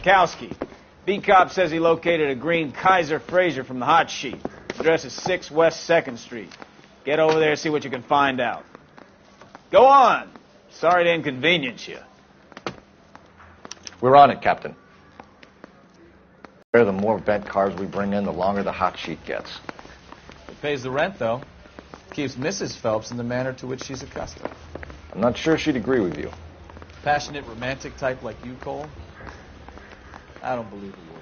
Sikowski. B-Cop says he located a green Kaiser Fraser from the hot sheet. Address is 6 West 2nd Street. Get over there, see what you can find out. Go on. Sorry to inconvenience you. We're on it, Captain. The more bent cars we bring in, the longer the hot sheet gets. It pays the rent, though. Keeps Mrs. Phelps in the manner to which she's accustomed. I'm not sure she'd agree with you. Passionate, romantic type like you, Cole? I don't believe a word.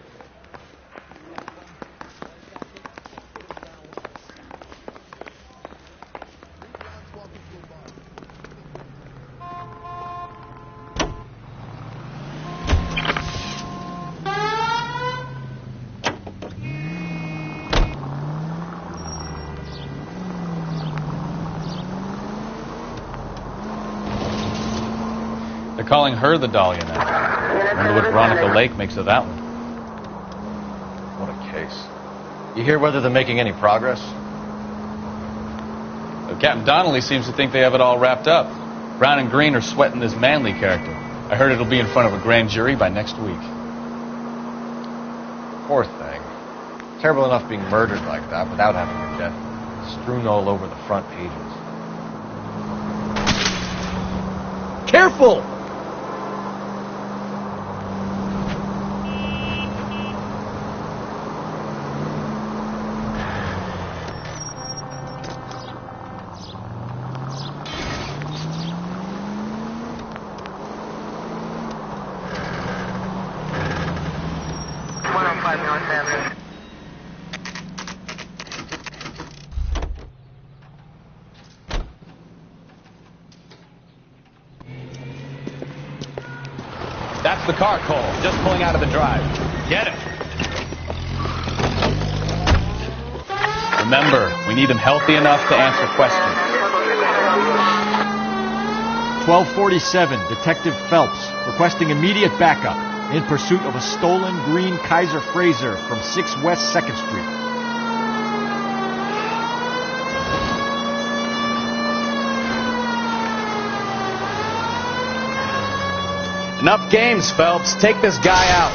They're calling her the Dahlia now. Wonder what Veronica Lake makes of that one. What a case. You hear whether they're making any progress? Well, Captain Donnelly seems to think they have it all wrapped up. Brown and Green are sweating this Manley character. I heard it'll be in front of a grand jury by next week. Poor thing. Terrible enough being murdered like that without having her death strewn all over the front pages. Careful! That's the car, Cole. Just pulling out of the drive. Get it. Remember, we need him healthy enough to answer questions. 1247, Detective Phelps, requesting immediate backup in pursuit of a stolen green Kaiser Fraser from 6 West 2nd Street. Enough games, Phelps. Take this guy out.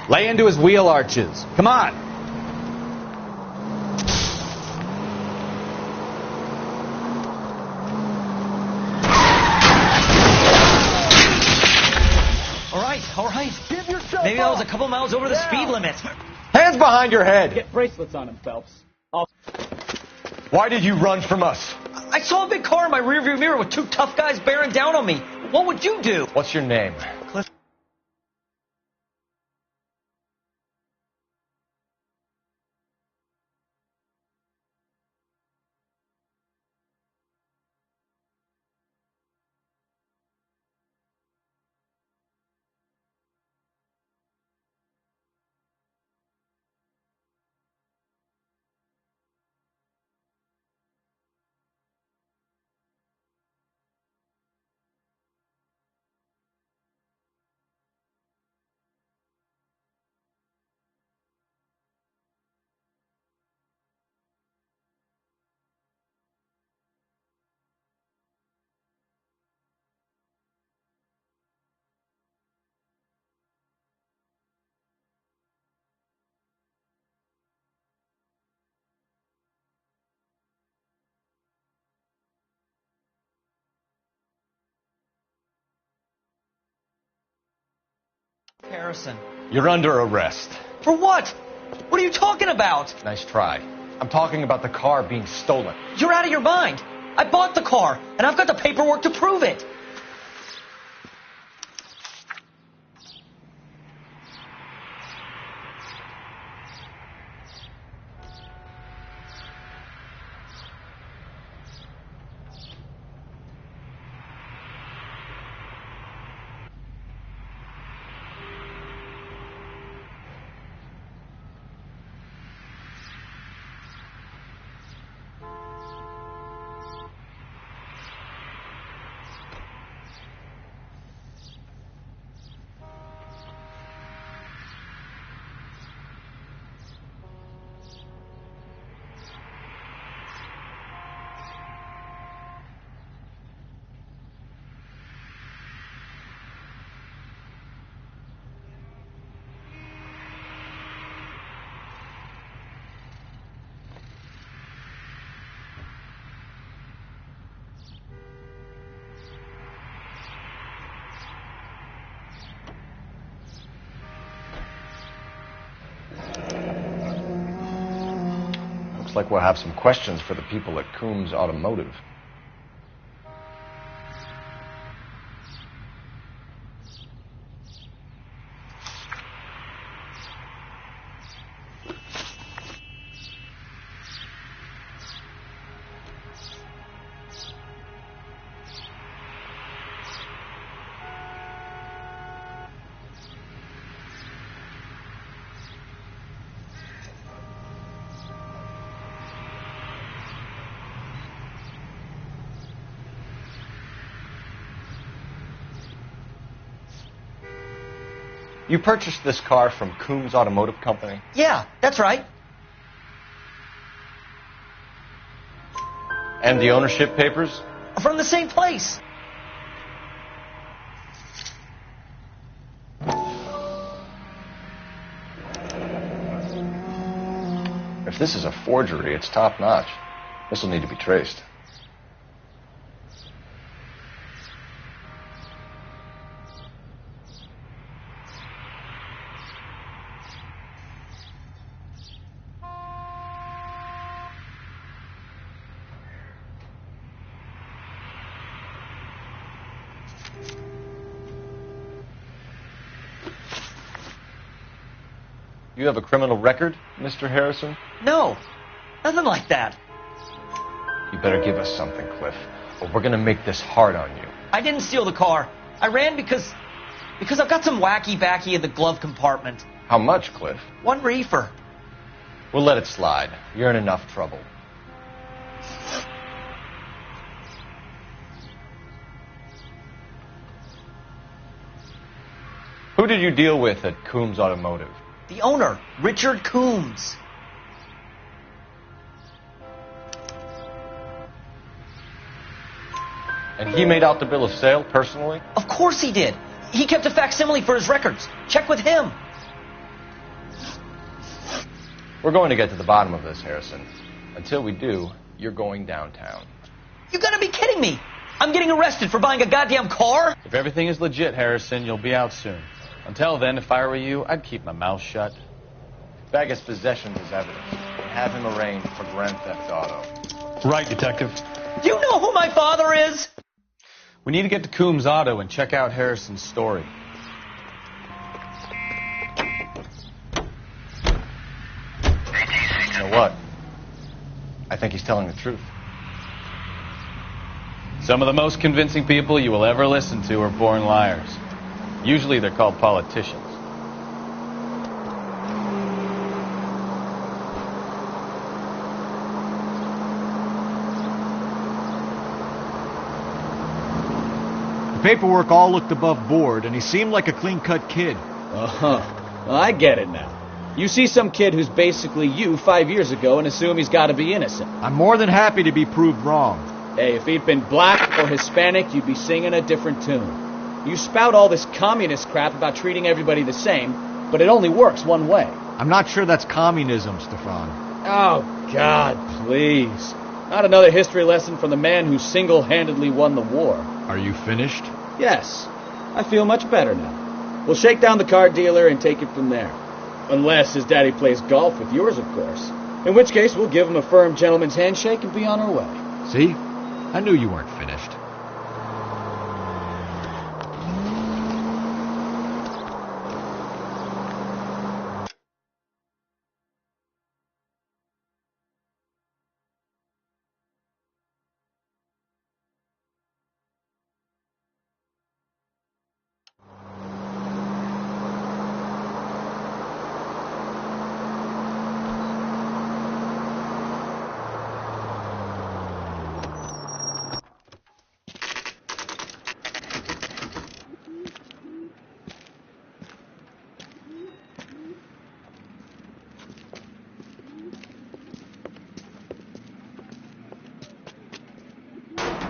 Lay into his wheel arches. Come on. All right. Maybe that was a couple miles over the speed limit. Hands behind your head! Get bracelets on him, Phelps. Why did you run from us? I saw a big car in my rearview mirror with two tough guys bearing down on me. What would you do? What's your name? Cliff. Harrison. You're under arrest. For what? What are you talking about? Nice try. I'm talking about the car being stolen. You're out of your mind. I bought the car, and I've got the paperwork to prove it. Looks like we'll have some questions for the people at Coombs Automotive. You purchased this car from Coombs Automotive Company? Yeah, that's right. And the ownership papers? From the same place. If this is a forgery, it's top-notch. This will need to be traced. You have a criminal record, Mr. Harrison? No, nothing like that. You better give us something, Cliff, or we're going to make this hard on you. I didn't steal the car. I ran because I've got some wacky-backy in the glove compartment. How much, Cliff? 1 reefer. We'll let it slide. You're in enough trouble. Who did you deal with at Coombs Automotive? The owner, Richard Coombs. And he made out the bill of sale personally? Of course he did. He kept a facsimile for his records. Check with him. We're going to get to the bottom of this, Harrison. Until we do, you're going downtown. You gotta be kidding me. I'm getting arrested for buying a goddamn car? If everything is legit, Harrison, you'll be out soon. Until then, if I were you, I'd keep my mouth shut. Bag his possessions as evidence. And have him arraigned for Grand Theft Auto. Right, Detective. Do you know who my father is? We need to get to Coombs Auto and check out Harrison's story. You know what? I think he's telling the truth. Some of the most convincing people you will ever listen to are born liars. Usually they're called politicians. The paperwork all looked above board, and he seemed like a clean-cut kid. Uh-huh. Well, I get it now. You see some kid who's basically you 5 years ago and assume he's got to be innocent. I'm more than happy to be proved wrong. Hey, if he'd been black or Hispanic, you'd be singing a different tune. You spout all this communist crap about treating everybody the same, but it only works one way. I'm not sure that's communism, Stefan. Oh, God, please. Not another history lesson from the man who single-handedly won the war. Are you finished? Yes, I feel much better now. We'll shake down the car dealer and take it from there. Unless his daddy plays golf with yours, of course. In which case, we'll give him a firm gentleman's handshake and be on our way. See? I knew you weren't finished.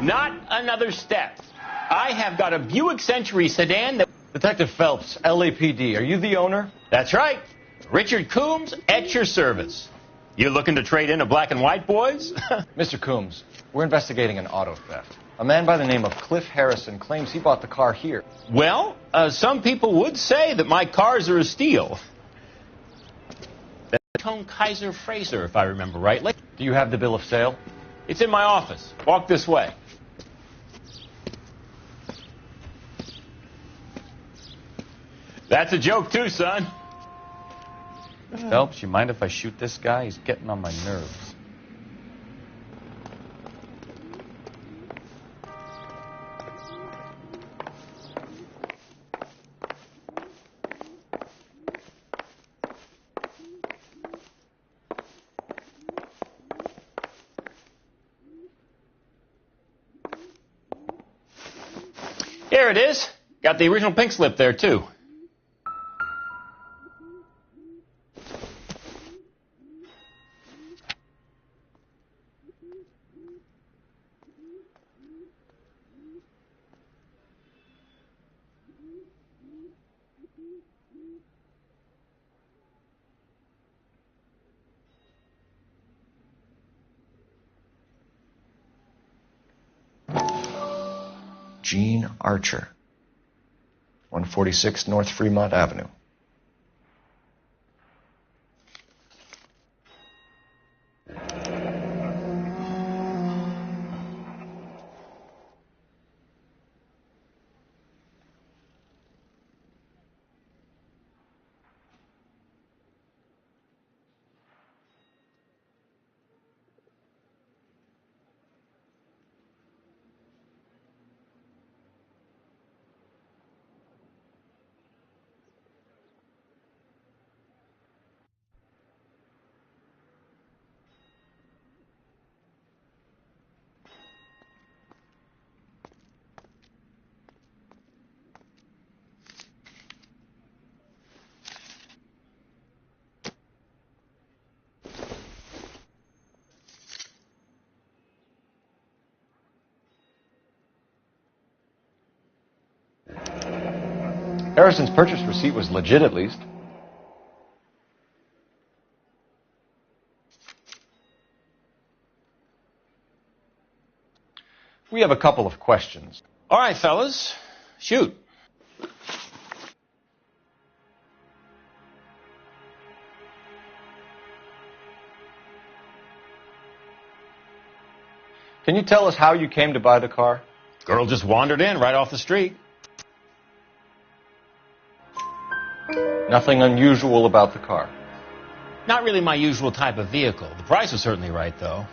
Not another step. I have got a Buick Century sedan that... Detective Phelps, LAPD, are you the owner? That's right. Richard Coombs, at your service. You looking to trade in a black and white, boys? Mr. Coombs, we're investigating an auto theft. A man by the name of Cliff Harrison claims he bought the car here. Well, some people would say that my cars are a steal. Tone Kaiser Fraser, if I remember rightly. Do you have the bill of sale? It's in my office. Walk this way. That's a joke too, son. Phelps, you mind if I shoot this guy? He's getting on my nerves. Here it is. Got the original pink slip there, too. Gene Archer, 146 North Fremont Avenue. Harrison's purchase receipt was legit, at least. We have a couple of questions. All right, fellas. Shoot. Can you tell us how you came to buy the car? Girl just wandered in right off the street. Nothing unusual about the car. Not really my usual type of vehicle. The price was certainly right, though.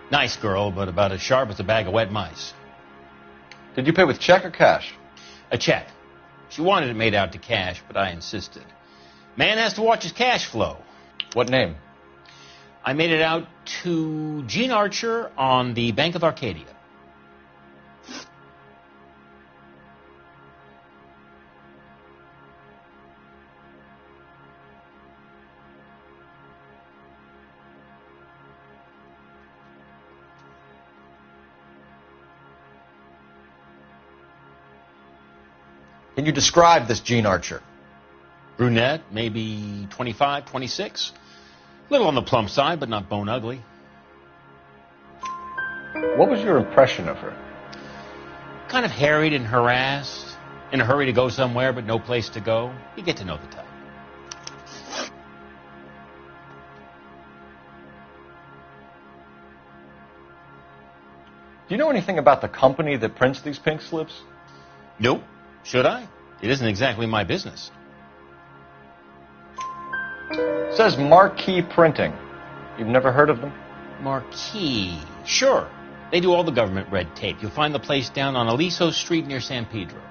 Nice girl, but about as sharp as a bag of wet mice. Did you pay with check or cash? A check. She wanted it made out to cash, but I insisted. Man has to watch his cash flow. What name? I made it out to Gene Archer on the Bank of Arcadia. Can you describe this Gene Archer? Brunette, maybe 25, 26. Little on the plump side, but not bone ugly. What was your impression of her? Kind of harried and harassed. In a hurry to go somewhere, but no place to go. You get to know the type. Do you know anything about the company that prints these pink slips? Nope. Should I? It isn't exactly my business. It says Marquee Printing. You've never heard of them? Marquee. Sure. They do all the government red tape. You'll find the place down on Aliso Street near San Pedro.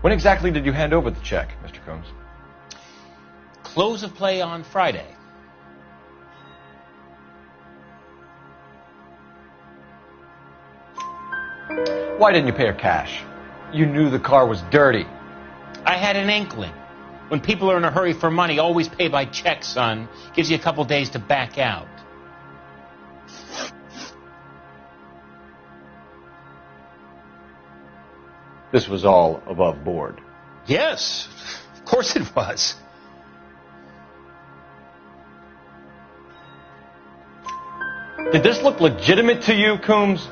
When exactly did you hand over the check, Mr. Combs? Close of play on Friday. Why didn't you pay her cash? You knew the car was dirty. I had an inkling. When people are in a hurry for money, always pay by check, son. Gives you a couple days to back out. This was all above board. Yes, of course it was. Did this look legitimate to you, Coombs?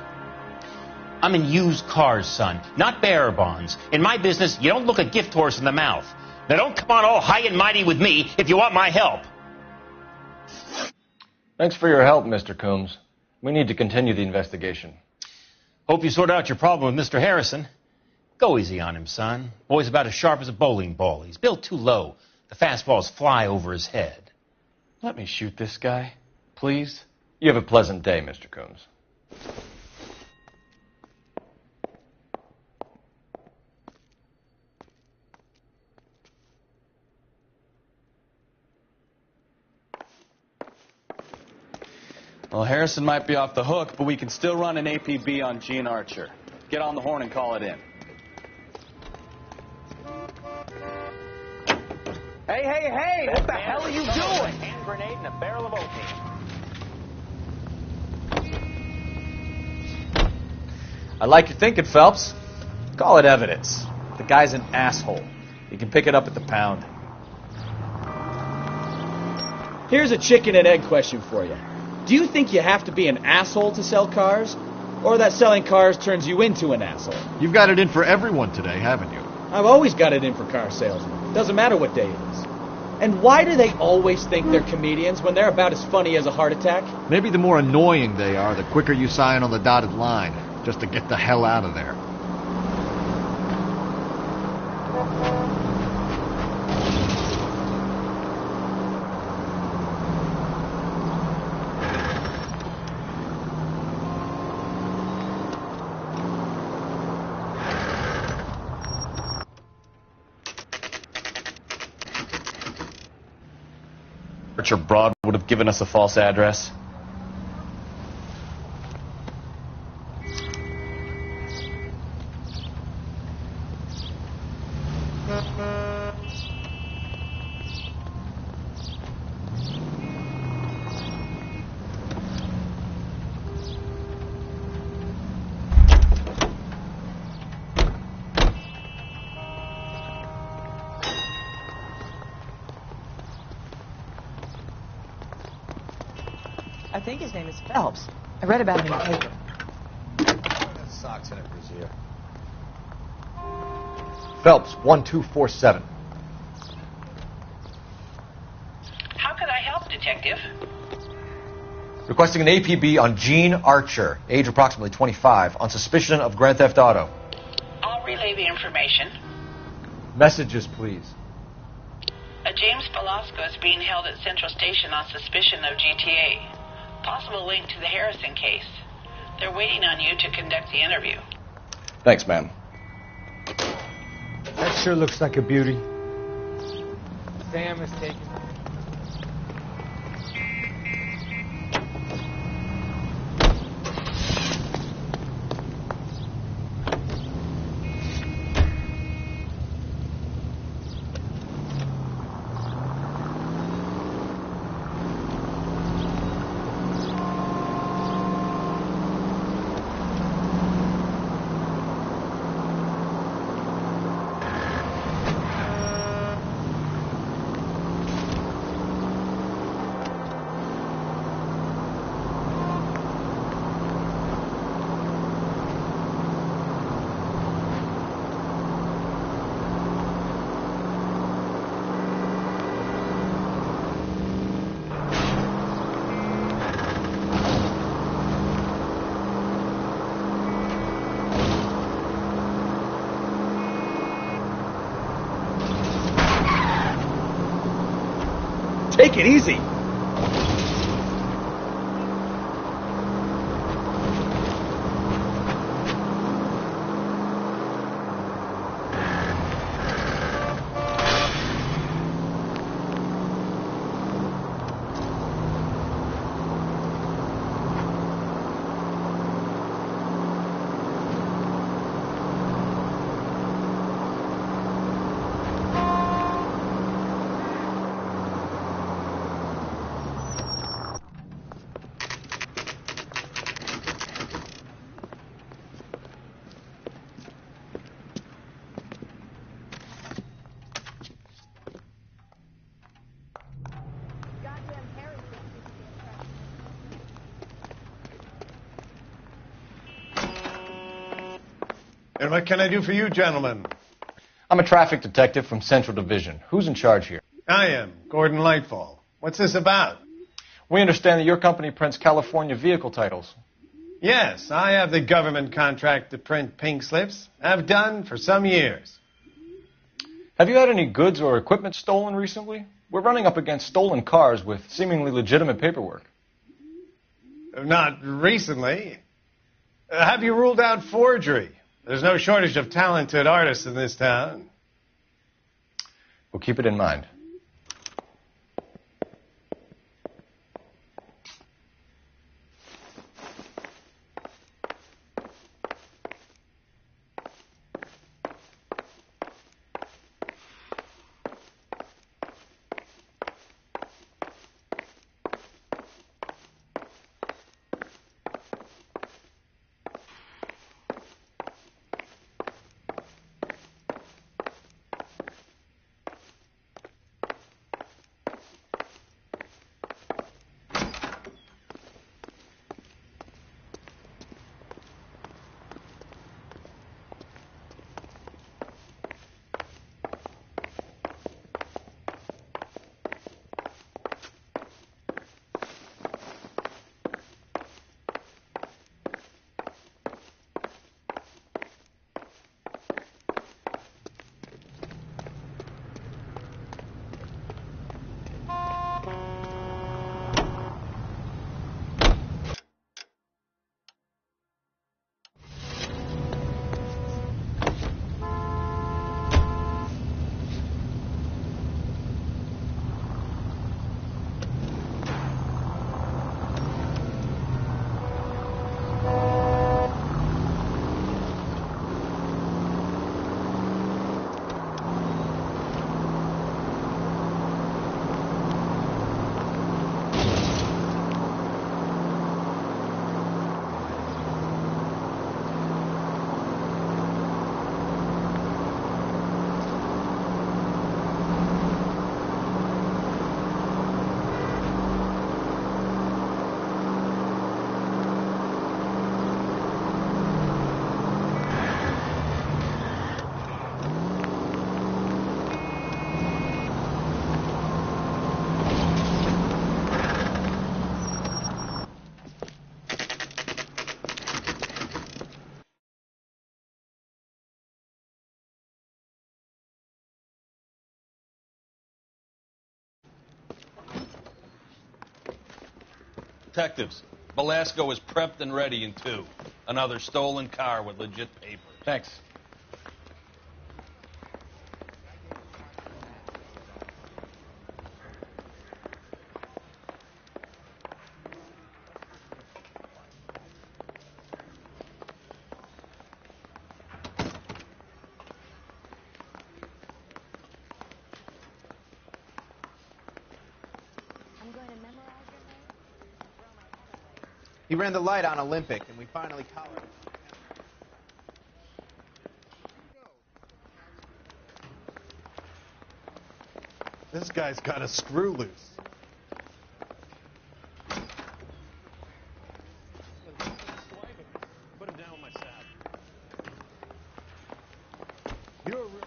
I'm in used cars, son, not bearer bonds. In my business, you don't look a gift horse in the mouth. Now don't come on all high and mighty with me if you want my help. Thanks for your help, Mr. Coombs. We need to continue the investigation. Hope you sort out your problem with Mr. Harrison. Go easy on him, son. Boy's about as sharp as a bowling ball. He's built too low. The fastballs fly over his head. Let me shoot this guy, please. You have a pleasant day, Mr. Coombs. Well, Harrison might be off the hook, but we can still run an APB on Gene Archer. Get on the horn and call it in. Hey, what the hell are you doing? Hand grenade and a barrel of oatmeal. I like your thinking, Phelps. Call it evidence. The guy's an asshole. You can pick it up at the pound. Here's a chicken and egg question for you. Do you think you have to be an asshole to sell cars? Or that selling cars turns you into an asshole? You've got it in for everyone today, haven't you? I've always got it in for car salesmen. Doesn't matter what day it is. And why do they always think they're comedians when they're about as funny as a heart attack? Maybe the more annoying they are, the quicker you sign on the dotted line, just to get the hell out of there. Archer Broad would have given us a false address. I think his name is Phelps. I read about him in the paper. Socks in it, Brazier. Phelps, 1247. How can I help, Detective? Requesting an APB on Gene Archer, age approximately 25, on suspicion of Grand Theft Auto. I'll relay the information. Messages, please. A James Velasco is being held at Central Station on suspicion of GTA. Possible link to the Harrison case. They're waiting on you to conduct the interview. Thanks, man. That sure looks like a beauty. Sam is taking... Take it easy. And what can I do for you, gentlemen? I'm a traffic detective from Central Division. Who's in charge here? I am, Gordon Lightfall. What's this about? We understand that your company prints California vehicle titles. Yes, I have the government contract to print pink slips. I've done for some years. Have you had any goods or equipment stolen recently? We're running up against stolen cars with seemingly legitimate paperwork. Not recently. Have you ruled out forgery? There's no shortage of talented artists in this town. We'll keep it in mind. Detectives, Velasco is prepped and ready in 2. Another stolen car with legit papers. Thanks. He ran the light on Olympic, and we finally collared him. This guy's got a screw loose. Put him down with my saddle. You're a real...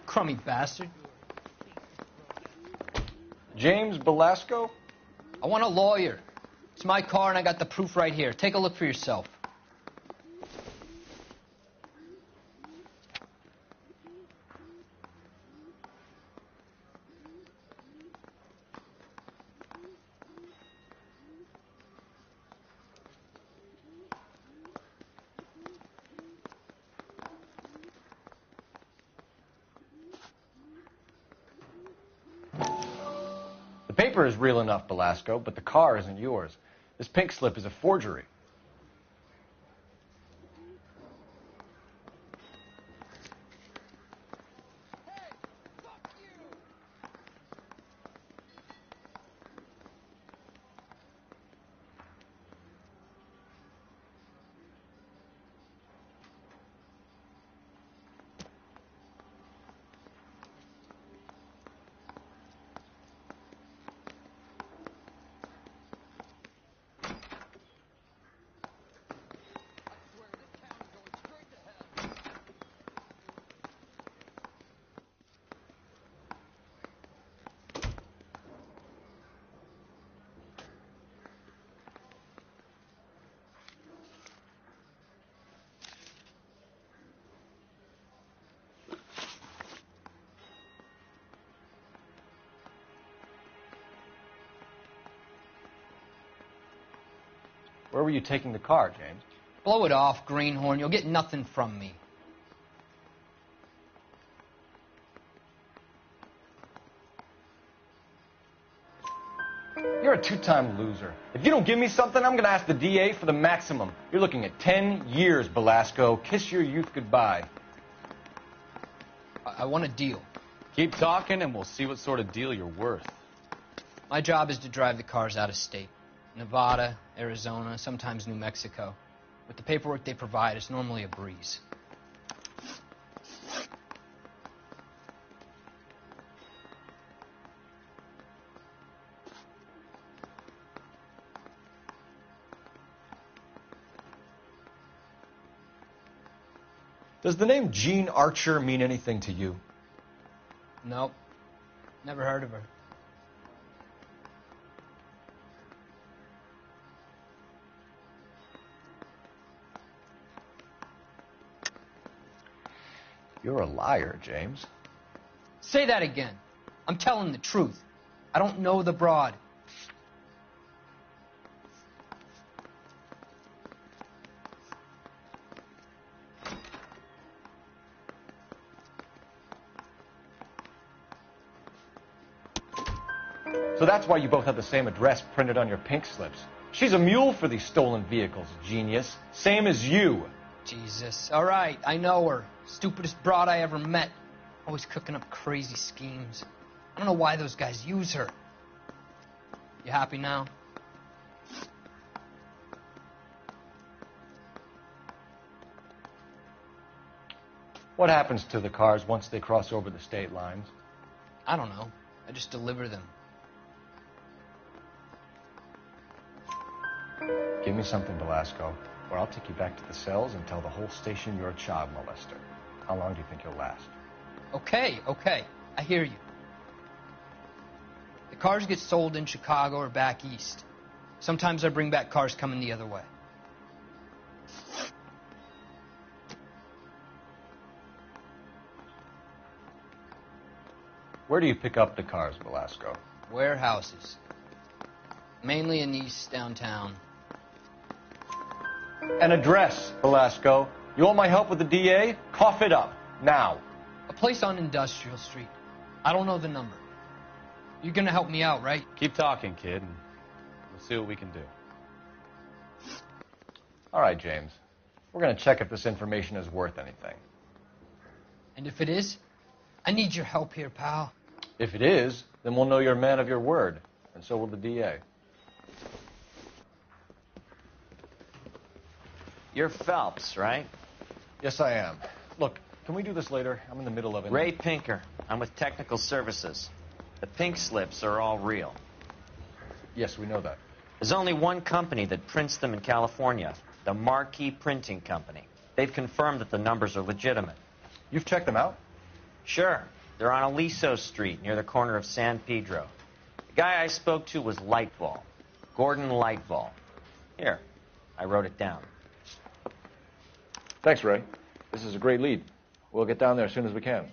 Crummy bastard. James Velasco? I want a lawyer. It's my car and I got the proof right here. Take a look for yourself. The paper is real enough, Velasco, but the car isn't yours. This pink slip is a forgery. Where were you taking the car, James? Blow it off, greenhorn. You'll get nothing from me. You're a two-time loser. If you don't give me something, I'm going to ask the DA for the maximum. You're looking at 10 years, Belasco. Kiss your youth goodbye. I want a deal. Keep talking and we'll see what sort of deal you're worth. My job is to drive the cars out of state. Nevada, Arizona, sometimes New Mexico. With the paperwork they provide, it's normally a breeze. Does the name Jean Archer mean anything to you? Nope. Never heard of her. You're a liar, James. Say that again. I'm telling the truth. I don't know the broad. So that's why you both have the same address printed on your pink slips. She's a mule for these stolen vehicles, genius. Same as you. Jesus. All right, I know her. Stupidest broad I ever met. Always cooking up crazy schemes. I don't know why those guys use her. You happy now? What happens to the cars once they cross over the state lines? I don't know. I just deliver them. Give me something, Belasco, or I'll take you back to the cells and tell the whole station you're a child molester. How long do you think you'll last? Okay. I hear you. The cars get sold in Chicago or back east. Sometimes I bring back cars coming the other way. Where do you pick up the cars, Belasco? Warehouses. Mainly in East downtown. An address, Belasco. You want my help with the DA? Cough it up, now. A place on Industrial Street. I don't know the number. You're gonna help me out, right? Keep talking, kid, and we'll see what we can do. All right, James. We're going to check if this information is worth anything. And if it is, I need your help here, pal. If it is, then we'll know you're a man of your word, and so will the DA. You're Phelps, right? Yes, I am. Look, can we do this later? I'm in the middle of it. Ray Pinker. I'm with Technical Services. The pink slips are all real. Yes, we know that. There's only one company that prints them in California, the Marquee Printing Company. They've confirmed that the numbers are legitimate. You've checked them out? Sure. They're on Aliso Street, near the corner of San Pedro. The guy I spoke to was Lightball. Gordon Lightball. Here, I wrote it down. Thanks, Ray. This is a great lead. We'll get down there as soon as we can.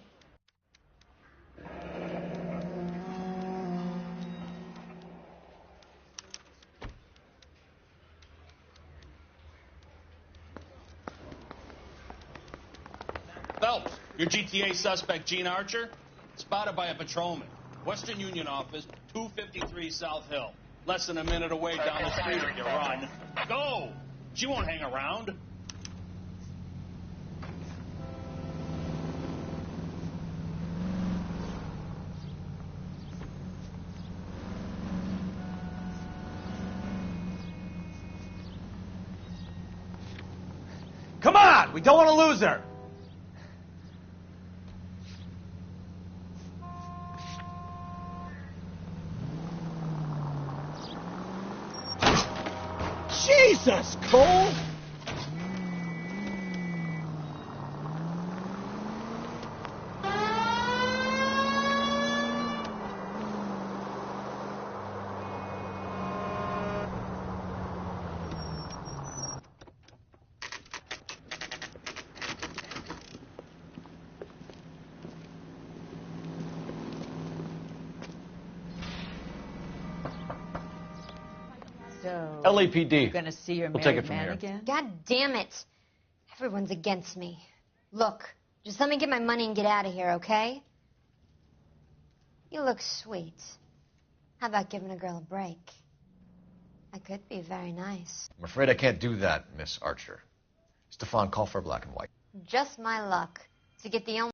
Phelps, your GTA suspect, Gene Archer, spotted by a patrolman. Western Union office, 253 South Hill. Less than a minute away down the street if you run. Go! She won't hang around. Come on! We don't want to lose her! Jesus, Cole! So, LAPD. you're gonna see your We'll take married it from man here. again? God damn it. Everyone's against me. Look, just let me get my money and get out of here, okay? You look sweet. How about giving a girl a break? I could be very nice. I'm afraid I can't do that, Miss Archer. Stefan, call for black and white. Just my luck to get the only...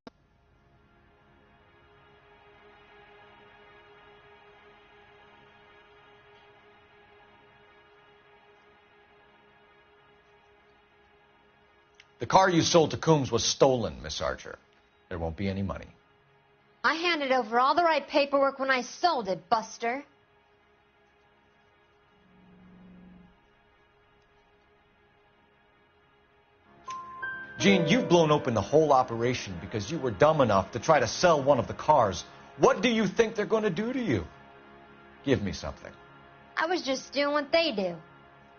The car you sold to Coombs was stolen, Miss Archer. There won't be any money. I handed over all the right paperwork when I sold it, Buster. Gene, you've blown open the whole operation because you were dumb enough to try to sell one of the cars. What do you think they're going to do to you? Give me something. I was just doing what they do.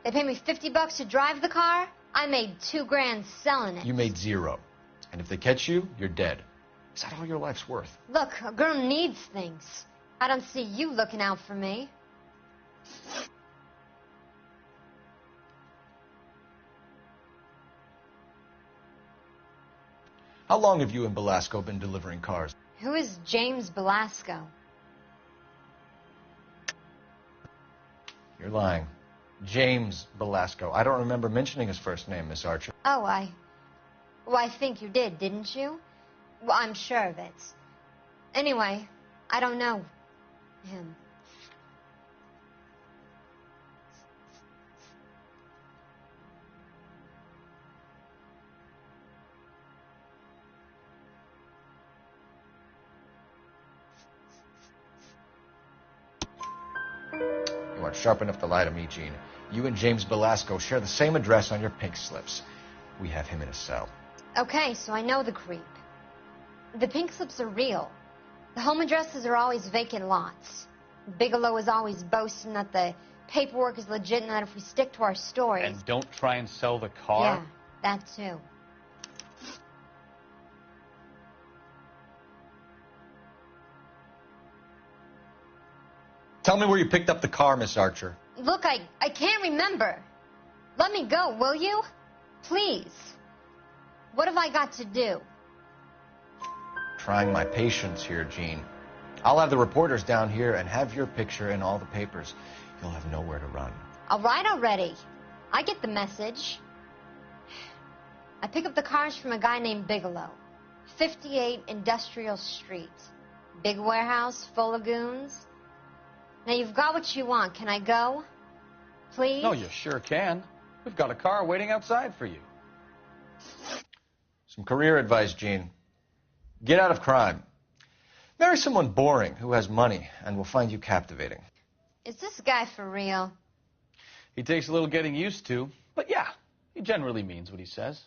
They paid me $50 to drive the car. I made $2 grand selling it. You made zero. And if they catch you, you're dead. Is that all your life's worth? Look, a girl needs things. I don't see you looking out for me. How long have you and Belasco been delivering cars? Who is James Belasco? You're lying. James Belasco. I don't remember mentioning his first name, Miss Archer. Oh, Well, I think you did, didn't you? Well, I'm sure of it. Anyway, I don't know him. You aren't sharp enough to lie to me, Gene. You and James Belasco share the same address on your pink slips. We have him in a cell. Okay, so I know the creep. The pink slips are real. The home addresses are always vacant lots. Bigelow is always boasting that the paperwork is legit and that if we stick to our stories... And don't try and sell the car? Yeah, that too. Tell me where you picked up the car, Miss Archer. Look, I can't remember. Let me go, will you? Please. What have I got to do? Trying my patience here, Gene. I'll have the reporters down here and have your picture in all the papers. You'll have nowhere to run. All right already. I get the message. I pick up the cars from a guy named Bigelow. 58 Industrial Street. Big warehouse full of goons. Now you've got what you want. Can I go? Please? No, you sure can. We've got a car waiting outside for you. Some career advice, Gene. Get out of crime. Marry someone boring who has money and will find you captivating. Is this guy for real? He takes a little getting used to, but yeah, he generally means what he says.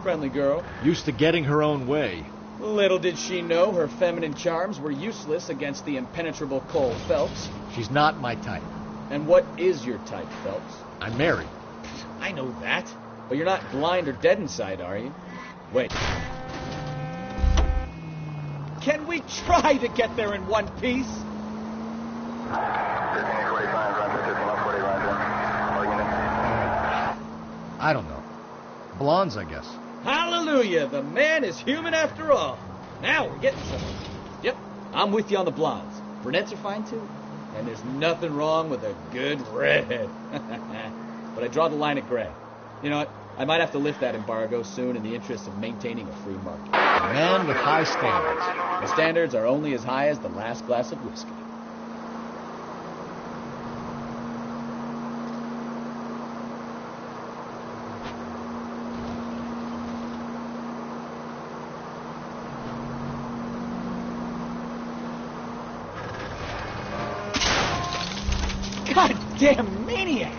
Friendly girl. Used to getting her own way. Little did she know her feminine charms were useless against the impenetrable Cole Phelps. She's not my type. And what is your type, Phelps? I'm married. I know that. But you're not blind or dead inside, are you? Wait. Can we try to get there in one piece? I don't know. Blondes, I guess. Hallelujah! The man is human after all. Now we're getting somewhere. Yep, I'm with you on the blondes. Brunettes are fine too. And there's nothing wrong with a good redhead. But I draw the line at gray. You know what? I might have to lift that embargo soon in the interest of maintaining a free market. A man with high standards. The standards are only as high as the last glass of whiskey. Goddamn maniac!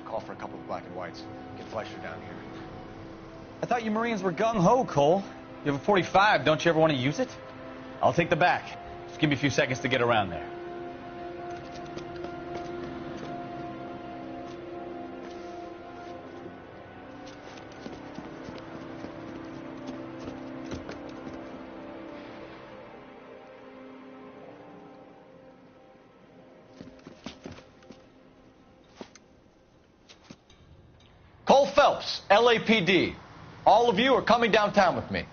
Call for a couple of black and whites. Get Fleischer down here. I thought you Marines were gung-ho, Cole. You have a 45. Don't you ever want to use it? I'll take the back. Just give me a few seconds to get around there. Cole Phelps, LAPD. All of you are coming downtown with me.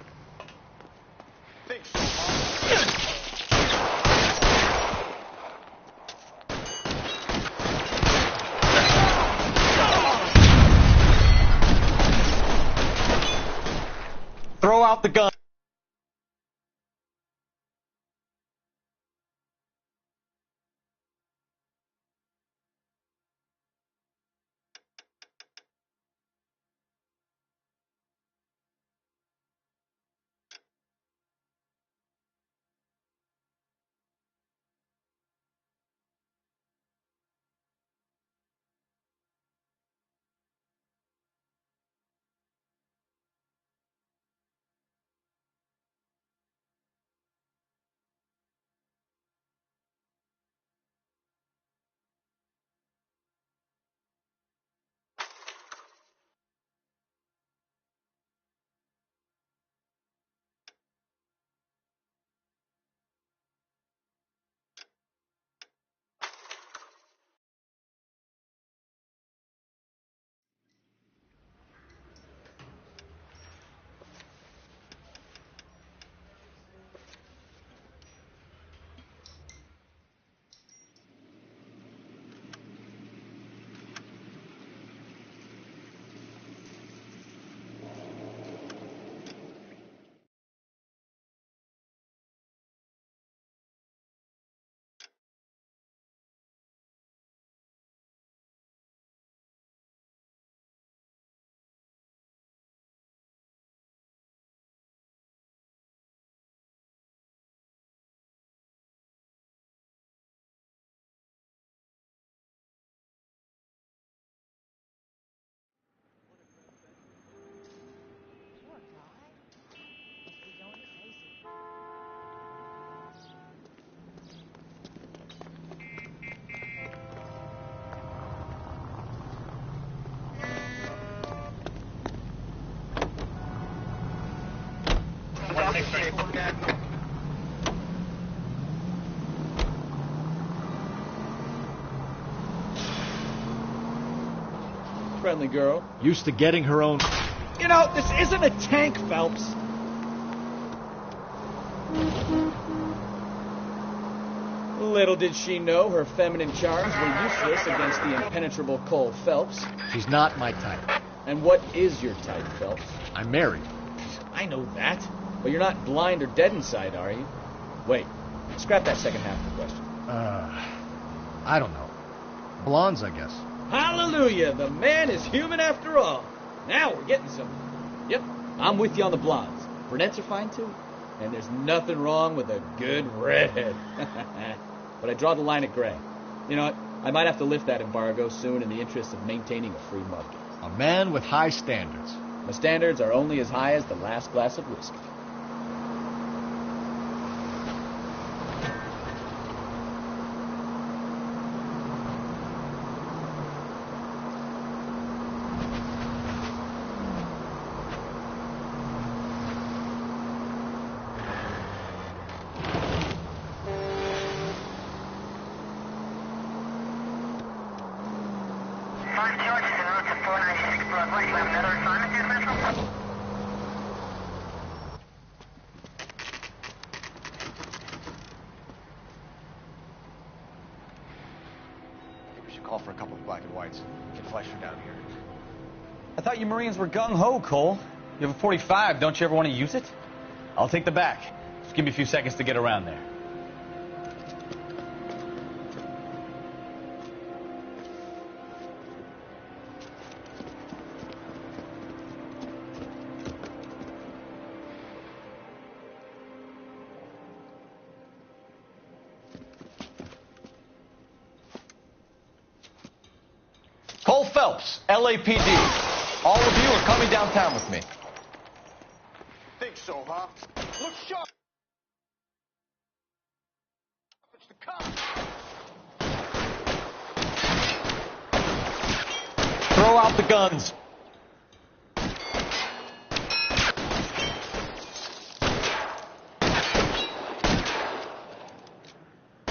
Throw out the gun. Friendly girl. Used to getting her own... You know, this isn't a tank, Phelps. Little did she know her feminine charms were useless against the impenetrable Cole Phelps. She's not my type. And what is your type, Phelps? I'm married. I know that. But you're not blind or dead inside, are you? Wait, scrap that second half of the question. I don't know. Blondes, I guess. Hallelujah! The man is human after all. Now we're getting somewhere. Yep, I'm with you on the blondes. Brunettes are fine too. And there's nothing wrong with a good redhead. But I draw the line at gray. You know what? I might have to lift that embargo soon in the interest of maintaining a free market. A man with high standards. My standards are only as high as the last glass of whiskey. Call for a couple of black and whites. Get Fleischer down here. I thought you Marines were gung-ho, Cole. You have a 45. Don't you ever want to use it? I'll take the back. Just give me a few seconds to get around there. Cole Phelps, LAPD. All of you are coming downtown with me. Think so, huh? Look sharp. It's the cops. Throw out the guns.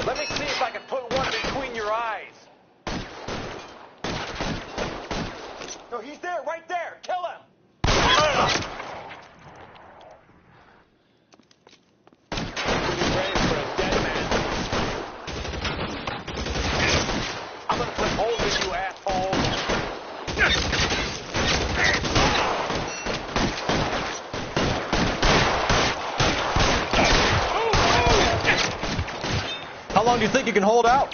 Let me see if I can put one between your eyes. No, he's there, right there. Kill him. I'm gonna put holes in you, asshole. How long do you think you can hold out?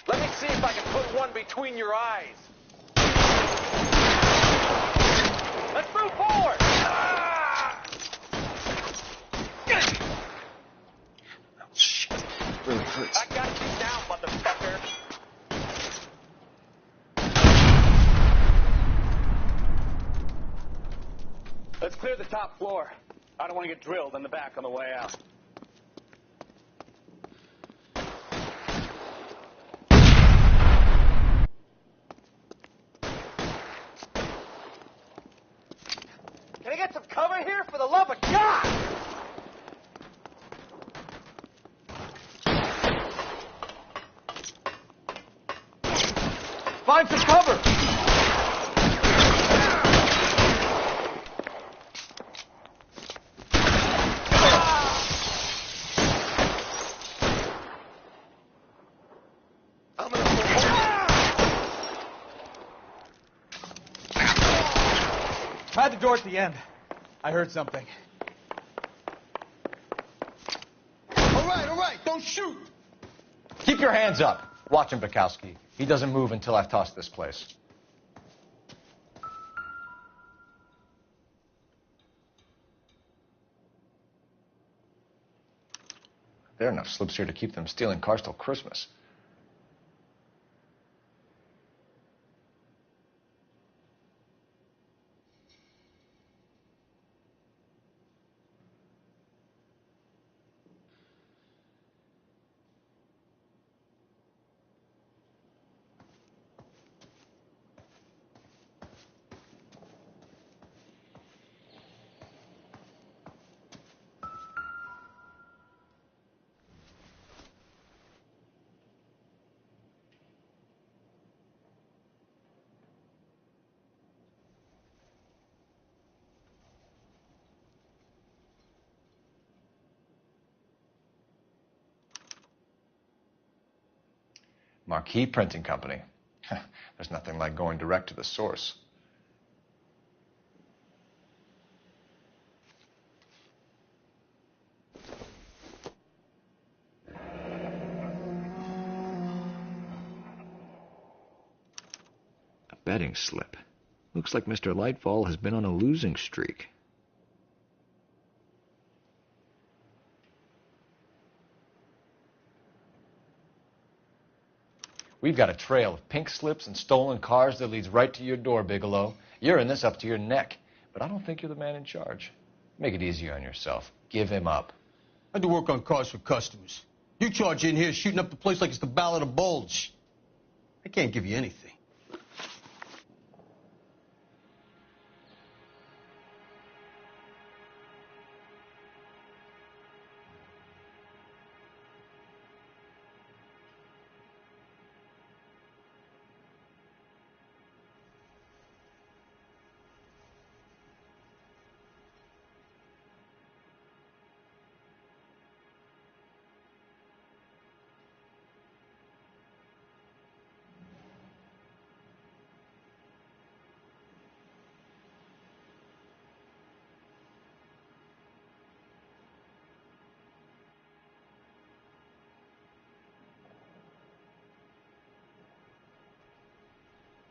Let me see if I can put one between your eyes. Let's move forward. Oh, shit. Really hurts. I got you down, motherfucker. Let's clear the top floor. I don't want to get drilled in the back on the way out. Can I get some cover here, for the love of God? Find some cover! Try the door at the end. I heard something. All right, don't shoot. Keep your hands up. Watch him, Bukowski. He doesn't move until I've tossed this place. There are enough slips here to keep them stealing cars till Christmas. Marquee Printing Company. There's nothing like going direct to the source. A betting slip. Looks like Mr. Lightfall has been on a losing streak. We've got a trail of pink slips and stolen cars that leads right to your door, Bigelow. You're in this up to your neck, but I don't think you're the man in charge. Make it easier on yourself. Give him up. I do work on cars for customers. You charge in here shooting up the place like it's the Ballad of Bulge. I can't give you anything.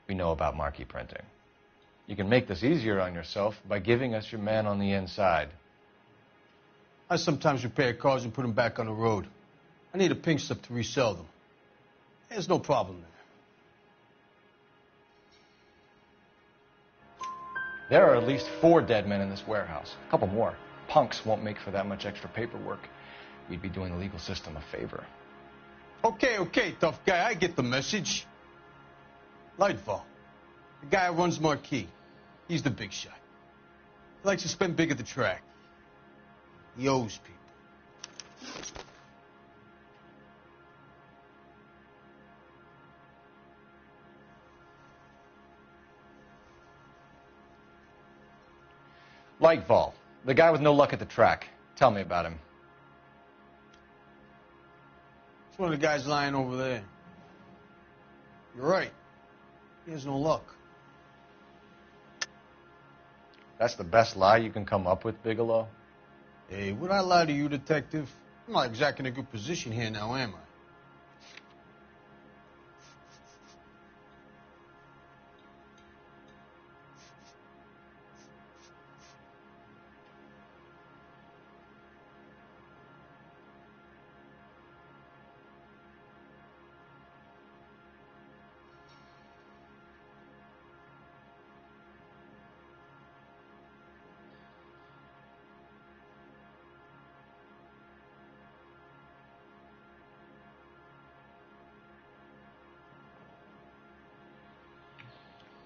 We know about marquee printing. You can make this easier on yourself by giving us your man on the inside. I sometimes repair cars and put them back on the road. I need a pink slip to resell them. There's no problem there. There are at least 4 dead men in this warehouse. A couple more. Punks won't make for that much extra paperwork. We'd be doing the legal system a favor. Okay, tough guy. I get the message. Lightfall, the guy who runs Marquee. He's the big shot. He likes to spend big at the track. He owes people. Lightfall, the guy with no luck at the track. Tell me about him. It's one of the guys lying over there. You're right. He has no luck. That's the best lie you can come up with, Bigelow? Hey, would I lie to you, detective? I'm not exactly in a good position here now, am I?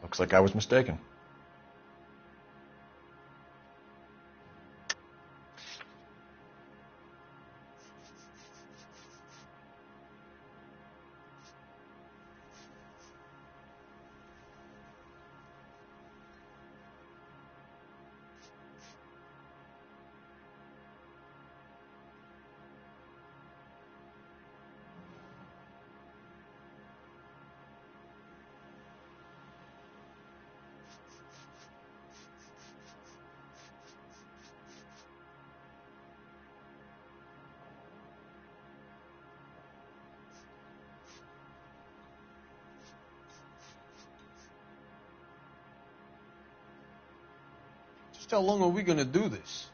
Looks like I was mistaken. Just how long are we going to do this?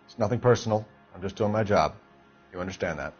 It's nothing personal. I'm just doing my job. You understand that?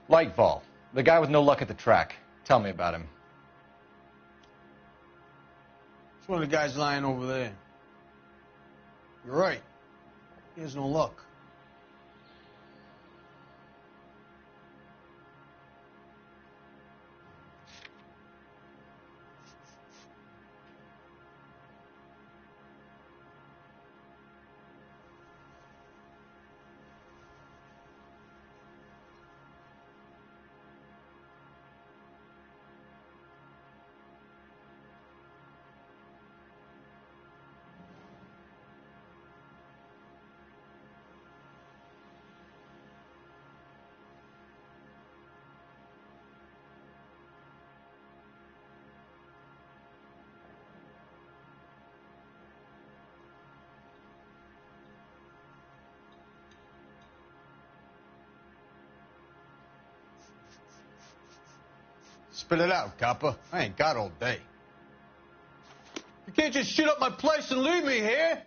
Lightfall, the guy with no luck at the track. Tell me about him. It's one of the guys lying over there. You're right. He has no luck. Spit it out, copper. I ain't got all day. You can't just shit up my place and leave me here.